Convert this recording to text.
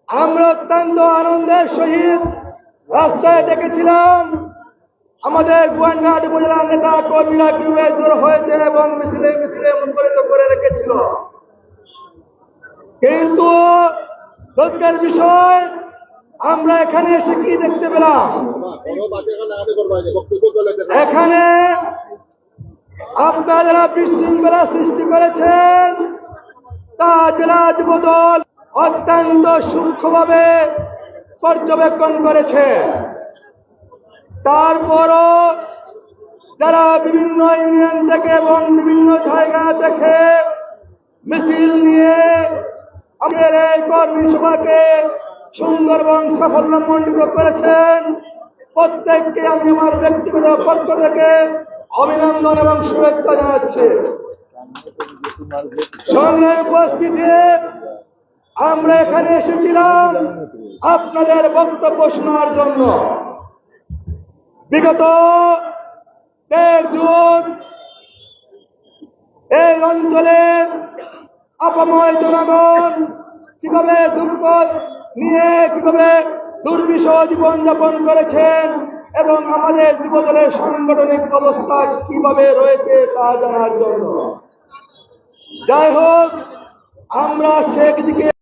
আমরা অত্যন্ত আনন্দের সহিত রাস্তায় ডেকেছিলাম। আমাদের গোয়াইনঘাট উপজেলার নেতা কর্মীরা কিভাবে জোর হয়েছে এবং মিছিলে মিছিলে মুখরিত করে রেখেছিল। কিন্তু দুঃখের বিষয়, আমরা এখানে এসে কি দেখতে পেলাম? এখানে আপনারা যারা বিশৃঙ্খলা সৃষ্টি করেছেন তা জেলা যুবদল অত্যন্ত সূক্ষ্মভাবে পর্যবেক্ষণ করেছে। তারপরও যারা বিভিন্ন ইউনিয়ন থেকে এবং বিভিন্ন জায়গা থেকে মিছিল নিয়ে আমাদের এই কর্মী সভাকে সুন্দর এবং সাফল্যমণ্ডিত করেছেন, প্রত্যেককে আমি আমার ব্যক্তিগত পক্ষ থেকে অভিনন্দন এবং শুভেচ্ছা জানাচ্ছি। সংগ্রামী উপস্থিতি, আমরা এখানে এসেছিলাম আপনাদের বক্তব্য শোনার জন্য। বিগত 1.5 যুগ এই অঞ্চলের আপাময় জনগণ কিভাবে দুঃখ নিয়ে কিভাবে দুর্বিষহ জীবনযাপন করেছেন এবং আমাদের যুবদলের সাংগঠনিক অবস্থা কিভাবে রয়েছে তা জানার জন্য। যাই হোক, আমরা সেদিকে